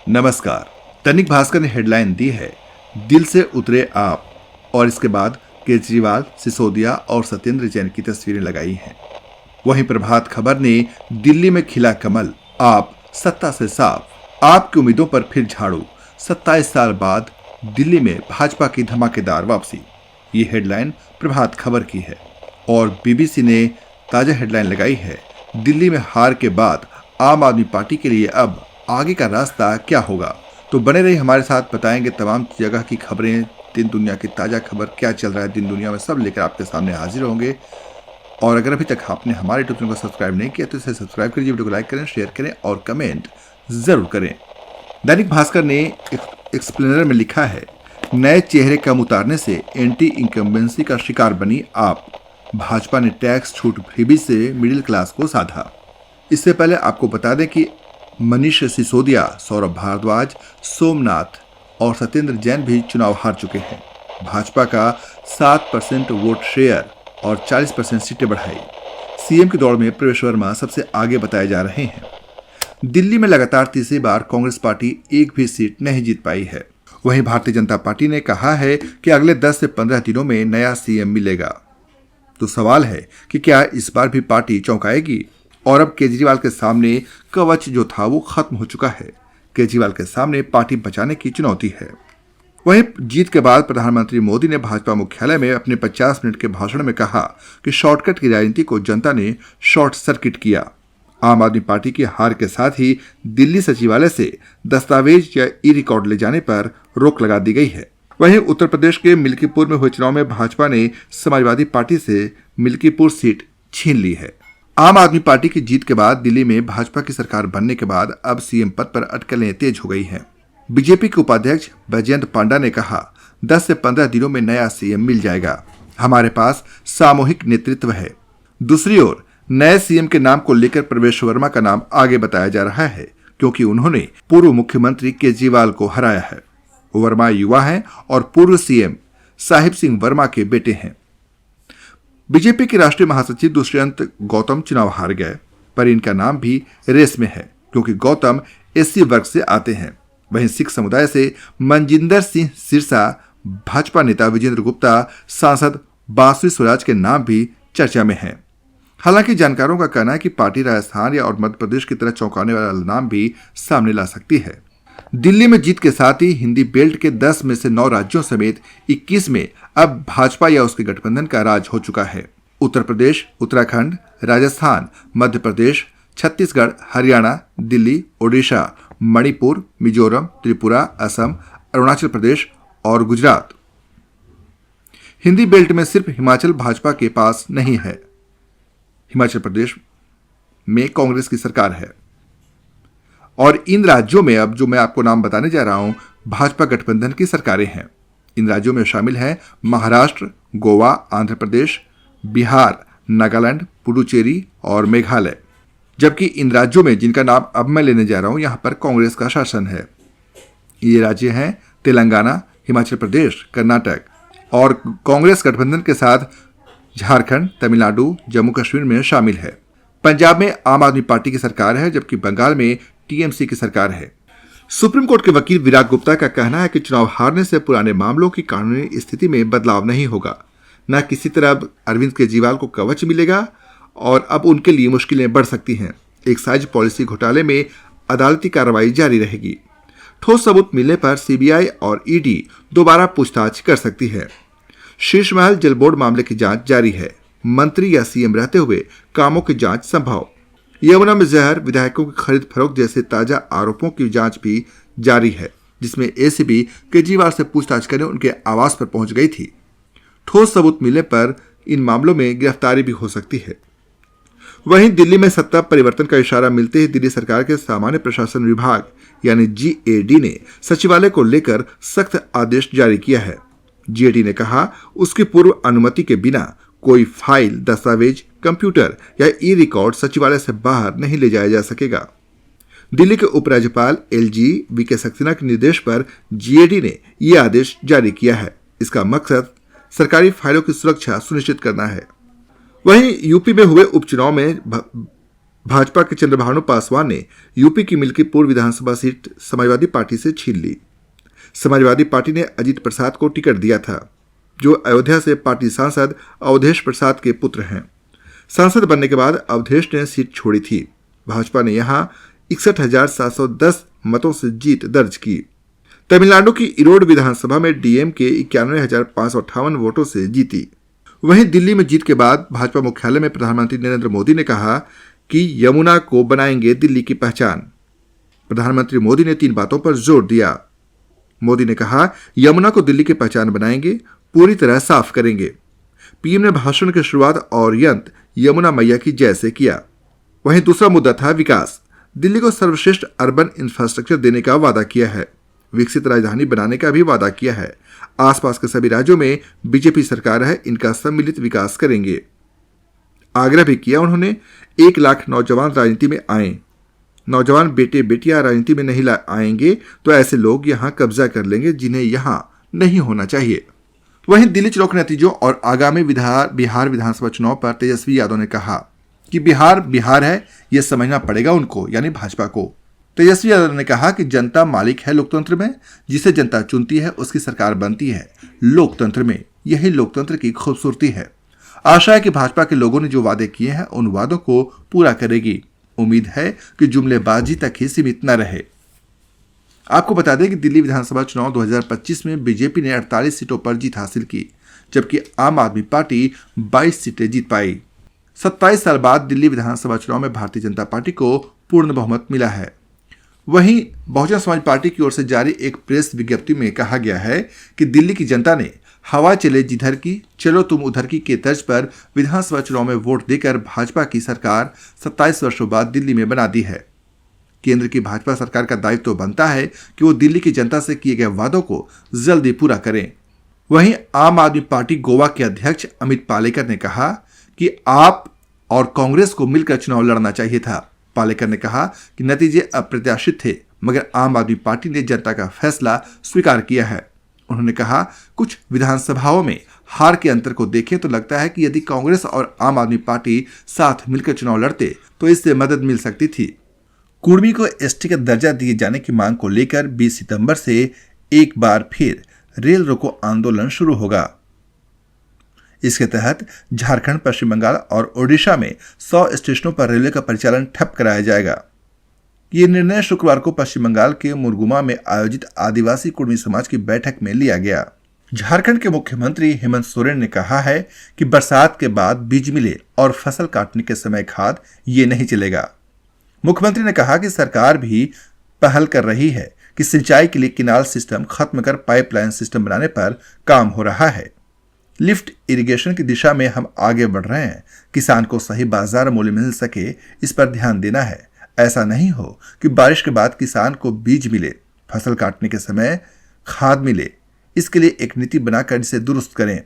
नमस्कार। दैनिक भास्कर ने हेडलाइन दी है, दिल से उतरे आप, और इसके बाद केजरीवाल, सिसोदिया और सत्येंद्र जैन की तस्वीरें लगाई हैं। वहीं प्रभात खबर ने दिल्ली में खिला कमल, आप सत्ता से साफ, आपकी उम्मीदों पर फिर झाड़ू, 27 साल बाद दिल्ली में भाजपा की धमाकेदार वापसी, ये हेडलाइन प्रभात खबर की है। और बीबीसी ने ताजा हेडलाइन लगाई है, दिल्ली में हार के बाद आम आदमी पार्टी के लिए अब आगे का रास्ता क्या होगा। तो बने रहिए हमारे साथ, बताएंगे तमाम जगह की खबरें, दिन दुनिया की ताजा खबर, क्या चल रहा है दिन दुनिया में, सब लेकर आपके सामने हाजिर होंगे। और अगर अभी तक आपने हमारे यूट्यूब चैनल को सब्सक्राइब नहीं किया तो इसे सब्सक्राइब करिए, वीडियो को लाइक करें, शेयर करें और कमेंट जरूर करें। दैनिक भास्कर ने एक्सप्लेनर में लिखा है, नए चेहरे कम उतारने से एंटी इनकम्बेंसी का शिकार बनी आप, भाजपा ने टैक्स छूट फ्रीबी से मिडिल क्लास को साधा। इससे पहले आपको बता दें कि मनीष सिसोदिया, सौरभ भारद्वाज, सोमनाथ और सत्येंद्र जैन भी चुनाव हार चुके हैं। भाजपा का 7% वोट शेयर और 40% सीटें बढ़ाई। सीएम की दौड़ में प्रवेश वर्मा सबसे आगे बताए जा रहे हैं। दिल्ली में लगातार तीसरी बार कांग्रेस पार्टी एक भी सीट नहीं जीत पाई है। वहीं भारतीय जनता पार्टी ने कहा है कि अगले 10 से 15 दिनों में नया सीएम मिलेगा। तो सवाल है कि क्या इस बार भी पार्टी चौंकाएगी? और अब केजरीवाल के सामने कवच जो था वो खत्म हो चुका है। केजरीवाल के सामने पार्टी बचाने की चुनौती है। वहीं जीत के बाद प्रधानमंत्री मोदी ने भाजपा मुख्यालय में अपने 50 मिनट के भाषण में कहा कि शॉर्टकट की राजनीति को जनता ने शॉर्ट सर्किट किया। आम आदमी पार्टी की हार के साथ ही दिल्ली सचिवालय से दस्तावेज या ई रिकॉर्ड ले जाने पर रोक लगा दी गई है। वहीं उत्तर प्रदेश के मिल्कीपुर में हुए चुनाव में भाजपा ने समाजवादी पार्टी से मिल्कीपुर सीट छीन ली है। आम आदमी पार्टी की जीत के बाद दिल्ली में भाजपा की सरकार बनने के बाद अब सीएम पद पर अटकलें तेज हो गई हैं। बीजेपी के उपाध्यक्ष बैजयंत पांडा ने कहा, 10 से 15 दिनों में नया सीएम मिल जाएगा, हमारे पास सामूहिक नेतृत्व है। दूसरी ओर नए सीएम के नाम को लेकर प्रवेश वर्मा का नाम आगे बताया जा रहा है, क्योंकि उन्होंने पूर्व मुख्यमंत्री केजरीवाल को हराया है। वर्मा युवा हैं और पूर्व सीएम साहिब सिंह वर्मा के बेटे हैं। बीजेपी के राष्ट्रीय महासचिव दुष्यंत गौतम चुनाव हार गए, पर इनका नाम भी रेस में है, क्योंकि गौतम एससी वर्ग से आते हैं। वहीं सिख समुदाय से मनजिंदर सिंह सिरसा, भाजपा नेता विजेंद्र गुप्ता, सांसद बासुरी स्वराज के नाम भी चर्चा में हैं। हालांकि जानकारों का कहना है कि पार्टी राजस्थान या और मध्य प्रदेश की तरह चौंकाने वाला नाम भी सामने ला सकती है। दिल्ली में जीत के साथ ही हिंदी बेल्ट के 10 में से 9 राज्यों समेत 21 में अब भाजपा या उसके गठबंधन का राज हो चुका है। उत्तर प्रदेश, उत्तराखंड, राजस्थान, मध्य प्रदेश, छत्तीसगढ़, हरियाणा, दिल्ली, ओडिशा, मणिपुर, मिजोरम, त्रिपुरा, असम, अरुणाचल प्रदेश और गुजरात। हिंदी बेल्ट में सिर्फ हिमाचल भाजपा के पास नहीं है। हिमाचल प्रदेश में कांग्रेस की सरकार है। और इन राज्यों में अब जो मैं आपको नाम बताने जा रहा हूं, भाजपा गठबंधन की सरकारें हैं। इन राज्यों में शामिल हैं महाराष्ट्र, गोवा, आंध्र प्रदेश, बिहार, नागालैंड, पुडुचेरी और मेघालय। जबकि इन राज्यों में जिनका नाम अब मैं लेने जा रहा हूं, यहां पर कांग्रेस का शासन है। ये राज्य हैं तेलंगाना, हिमाचल प्रदेश, कर्नाटक। और कांग्रेस गठबंधन के साथ झारखंड, तमिलनाडु, जम्मू कश्मीर में शामिल है। पंजाब में आम आदमी पार्टी की सरकार है, जबकि बंगाल में टीएमसी की सरकार है। सुप्रीम कोर्ट के वकील विराग गुप्ता का कहना है कि चुनाव हारने से पुराने मामलों की कानूनी स्थिति में बदलाव नहीं होगा। न किसी तरह अब अरविंद केजरीवाल को कवच मिलेगा और अब उनके लिए मुश्किलें बढ़ सकती हैं। एक्साइज पॉलिसी घोटाले में अदालती कार्रवाई जारी रहेगी। ठोस सबूत मिलने पर सीबीआई और ईडी दोबारा पूछताछ कर सकती है। शीर्ष महल जल बोर्ड मामले की जांच जारी है। मंत्री या सीएम रहते हुए कामों की जांच संभव। यमुना में जहर, विधायकों की खरीद फरोख्त जैसे ताजा आरोपों की जांच भी जारी है, जिसमें एसीबी केजरीवाल से पूछताछ करने उनके आवास पर पहुंच गई थी। ठोस सबूत मिलने पर इन मामलों में गिरफ्तारी भी हो सकती है। वहीं दिल्ली में सत्ता परिवर्तन का इशारा मिलते ही दिल्ली सरकार के सामान्य प्रशासन विभाग यानी जीएडी ने सचिवालय को लेकर सख्त आदेश जारी किया है। जीएडी ने कहा, उसकी पूर्व अनुमति के बिना कोई फाइल, दस्तावेज, कंप्यूटर या ई रिकॉर्ड सचिवालय से बाहर नहीं ले जाया जा सकेगा। दिल्ली के उपराज्यपाल एलजी वीके सक्सेना के निर्देश पर जीएडी ने यह आदेश जारी किया है। इसका मकसद सरकारी फाइलों की सुरक्षा सुनिश्चित करना है। वहीं यूपी में हुए उपचुनाव में भाजपा के चंद्रभानु पासवान ने यूपी की मिल्कीपुर विधानसभा सीट समाजवादी पार्टी से छीन ली। समाजवादी पार्टी ने अजीत प्रसाद को टिकट दिया था, जो अयोध्या से पार्टी सांसद अवधेश प्रसाद के पुत्र हैं। सांसद बनने के बाद अवधेश ने सीट छोड़ी थी। भाजपा ने यहां 61,710 मतों से जीत दर्ज की। तमिलनाडु की इरोड विधानसभा में डीएमके 91,558 वोटों से जीती। वहीं दिल्ली में जीत के बाद भाजपा मुख्यालय में प्रधानमंत्री नरेंद्र मोदी ने कहा कि यमुना को बनाएंगे दिल्ली की पहचान। प्रधानमंत्री मोदी ने 3 बातों पर जोर दिया। मोदी ने कहा, यमुना को दिल्ली की पहचान बनाएंगे, पूरी तरह साफ करेंगे। पीएम ने भाषण की शुरुआत और अंत यमुना मैया की जय से किया। वहीं दूसरा मुद्दा था विकास। दिल्ली को सर्वश्रेष्ठ अर्बन इंफ्रास्ट्रक्चर देने का वादा किया है। विकसित राजधानी बनाने का भी वादा किया है। आसपास के सभी राज्यों में बीजेपी सरकार है, इनका सम्मिलित विकास करेंगे। आग्रह भी किया उन्होंने, 1 लाख नौजवान राजनीति में आए। नौजवान बेटे बेटियां राजनीति में नहीं आएंगे तो ऐसे लोग यहां कब्जा कर लेंगे जिन्हें यहां नहीं होना चाहिए। वहीं दिल्ली चुनाव के नतीजों और आगामी बिहार विधानसभा चुनाव पर तेजस्वी यादव ने कहा कि बिहार है, यह समझना पड़ेगा उनको, यानी भाजपा को। तेजस्वी यादव ने कहा कि जनता मालिक है लोकतंत्र में, जिसे जनता चुनती है उसकी सरकार बनती है लोकतंत्र में। यही लोकतंत्र की खूबसूरती है। आशा है कि भाजपा के लोगों ने जो वादे किए हैं उन वादों को पूरा करेगी। उम्मीद है कि जुमलेबाजी तक ही सीमित न रहे। आपको बता दें कि दिल्ली विधानसभा चुनाव 2025 में बीजेपी ने 48 सीटों पर जीत हासिल की, जबकि आम आदमी पार्टी 22 सीटें जीत पाई। 27 साल बाद दिल्ली विधानसभा चुनाव में भारतीय जनता पार्टी को पूर्ण बहुमत मिला है। वहीं बहुजन समाज पार्टी की ओर से जारी एक प्रेस विज्ञप्ति में कहा गया है कि दिल्ली की जनता ने हवा चले जिधर की चलो तुम उधर की के तर्ज पर विधानसभा चुनाव में वोट देकर भाजपा की सरकार 27 वर्षों बाद दिल्ली में बना दी है। केंद्र की भाजपा सरकार का दायित्व तो बनता है कि वो दिल्ली की जनता से किए गए वादों को जल्दी पूरा करें। वहीं आम आदमी पार्टी गोवा के अध्यक्ष अमित पालेकर ने कहा कि आप और कांग्रेस को मिलकर चुनाव लड़ना चाहिए था। पालेकर ने कहा कि नतीजे अप्रत्याशित थे, मगर आम आदमी पार्टी ने जनता का फैसला स्वीकार किया है। उन्होंने कहा, कुछ विधानसभाओं में हार के अंतर को देखें तो लगता है कि यदि कांग्रेस और आम आदमी पार्टी साथ मिलकर चुनाव लड़ते तो इससे मदद मिल सकती थी। कुर्मी को एसटी का दर्जा दिए जाने की मांग को लेकर 20 सितंबर से एक बार फिर रेल रोको आंदोलन शुरू होगा। इसके तहत झारखंड, पश्चिम बंगाल और ओडिशा में 100 स्टेशनों पर रेलवे का परिचालन ठप कराया जाएगा। ये निर्णय शुक्रवार को पश्चिम बंगाल के मुरगुमा में आयोजित आदिवासी कुर्मी समाज की बैठक में लिया गया। झारखंड के मुख्यमंत्री हेमंत सोरेन ने कहा है कि बरसात के बाद बीज मिले और फसल काटने के समय खाद, ये नहीं चलेगा। मुख्यमंत्री ने कहा कि सरकार भी पहल कर रही है कि सिंचाई के लिए किनाल सिस्टम खत्म कर पाइपलाइन सिस्टम बनाने पर काम हो रहा है। लिफ्ट इरिगेशन की दिशा में हम आगे बढ़ रहे हैं। किसान को सही बाजार मूल्य मिल सके, इस पर ध्यान देना है। ऐसा नहीं हो कि बारिश के बाद किसान को बीज मिले, फसल काटने के समय खाद मिले। इसके लिए एक नीति बनाकर इसे दुरुस्त करें।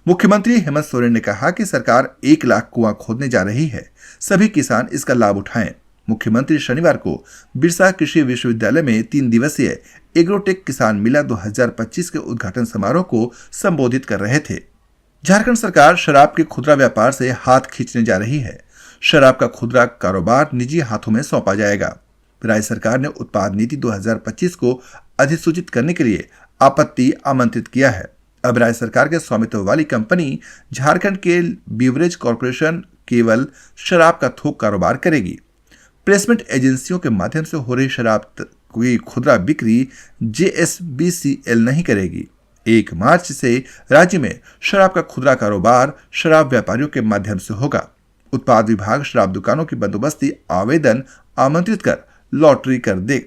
मुख्यमंत्री हेमंत सोरेन ने कहा कि सरकार 1 लाख कुआं खोदने जा रही है, सभी किसान इसका लाभ उठाएं। मुख्यमंत्री शनिवार को बिरसा कृषि विश्वविद्यालय में 3 दिवसीय एग्रोटेक किसान मेला 2025 के उद्घाटन समारोह को संबोधित कर रहे थे। झारखंड सरकार शराब के खुदरा व्यापार से हाथ खींचने जा रही है। शराब का खुदरा कारोबार निजी हाथों में सौंपा जाएगा। राज्य सरकार ने उत्पाद नीति 2025 को अधिसूचित करने के लिए आपत्ति आमंत्रित किया है। अब राज्य सरकार के स्वामित्व वाली कंपनी झारखंड के बीवरेज कॉर्पोरेशन केवल शराब का थोक कारोबार करेगी। प्लेसमेंट एजेंसियों के माध्यम से हो रही शराब की खुदरा बिक्री JSBCL नहीं करेगी। 1 मार्च से राज्य में शराब का खुदरा कारोबार शराब व्यापारियों के माध्यम से होगा। उत्पाद विभाग शराब दुकानों की बंदोबस्ती आवेदन आमंत्रित कर लॉटरी कर दे।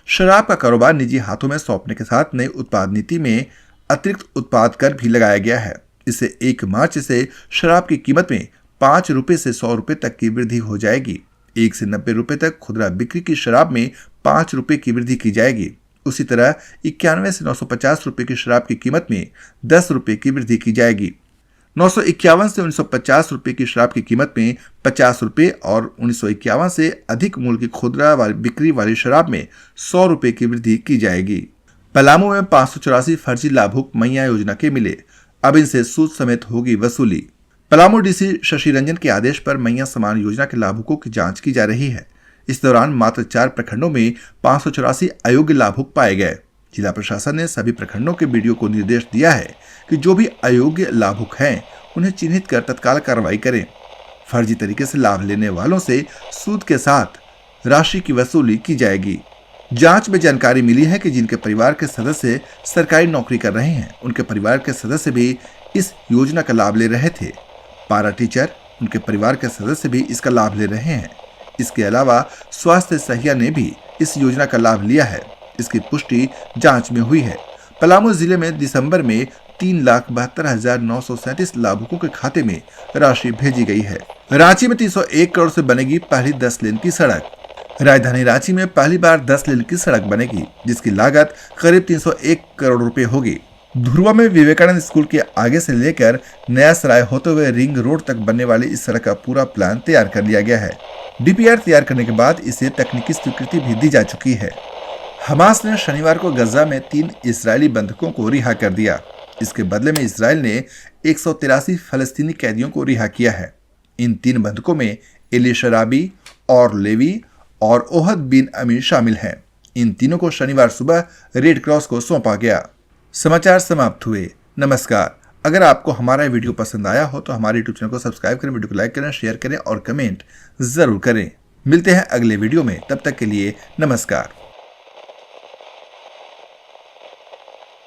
शराब का कारोबार निजी हाथों में सौंपने के साथ नई उत्पाद नीति में अतिरिक्त उत्पाद कर भी लगाया गया है। इससे 1 मार्च से शराब की कीमत में 5 रुपए से 100 रुपए तक की वृद्धि हो जाएगी। 1 से 90 रुपए तक खुदरा बिक्री की शराब में 5 रुपए की वृद्धि की जाएगी। उसी तरह 91 से 950 रुपए की शराब की कीमत में 10 रुपए की वृद्धि की जाएगी। 951 से 1950 रुपए की शराब की कीमत में 50 रुपए और 1951 से अधिक मूल्य की खुदरा बिक्री वाली शराब में 100 रुपए की वृद्धि की जाएगी। पलामू में 584 फर्जी लाभुक मैया योजना के मिले, अब इनसे सूद समेत होगी वसूली। पलामू डीसी शशि रंजन के आदेश पर मैया समान योजना के लाभुकों की जांच की जा रही है। इस दौरान मात्र 4 प्रखंडों में 584 अयोग्य लाभुक पाए गए। जिला प्रशासन ने सभी प्रखंडों के बीडीओ को निर्देश दिया है कि जो भी अयोग्य लाभुक हैं उन्हें चिन्हित कर तत्काल कार्रवाई करें। फर्जी तरीके से लाभ लेने वालों से सूद के साथ राशि की वसूली की जाएगी। जांच में जानकारी मिली है कि जिनके परिवार के सदस्य सरकारी नौकरी कर रहे हैं उनके परिवार के सदस्य भी इस योजना का लाभ ले रहे थे। पारा टीचर, उनके परिवार के सदस्य भी इसका लाभ ले रहे हैं। इसके अलावा स्वास्थ्य सहिया ने भी इस योजना का लाभ लिया है। इसकी पुष्टि जांच में हुई है। पलामू जिले में दिसंबर में 3,72,937 लाभुकों के खाते में राशि भेजी गई है। रांची में 301 करोड़ से बनेगी पहली 10 लेन की सड़क। राजधानी रांची में पहली बार 10 लेन की सड़क बनेगी, जिसकी लागत करीब 301 करोड़ रुपए होगी। धुरवा में विवेकानंद स्कूल के आगे से लेकर नया सराय होते हुए रिंग रोड तक बनने वाली इस सड़क का पूरा प्लान तैयार कर लिया गया है। डीपीआर तैयार करने के बाद इसे तकनीकी स्वीकृति भी दी जा चुकी है। हमास ने शनिवार को गजा में 3 इजरायली बंधकों को रिहा कर दिया। इसके बदले में इजराइल ने 183 फलस्तीनी कैदियों को रिहा किया है। इन 3 बंधकों में एली शराबी और लेवी और ओहद बिन अमीर शामिल हैं। इन तीनों को शनिवार सुबह रेड क्रॉस को सौंपा गया। समाचार समाप्त हुए। नमस्कार। अगर आपको हमारा वीडियो पसंद आया हो तो हमारे यूट्यूब चैनल को सब्सक्राइब करें, वीडियो को लाइक करें, शेयर करें और कमेंट जरूर करें। मिलते हैं अगले वीडियो में, तब तक के लिए नमस्कार।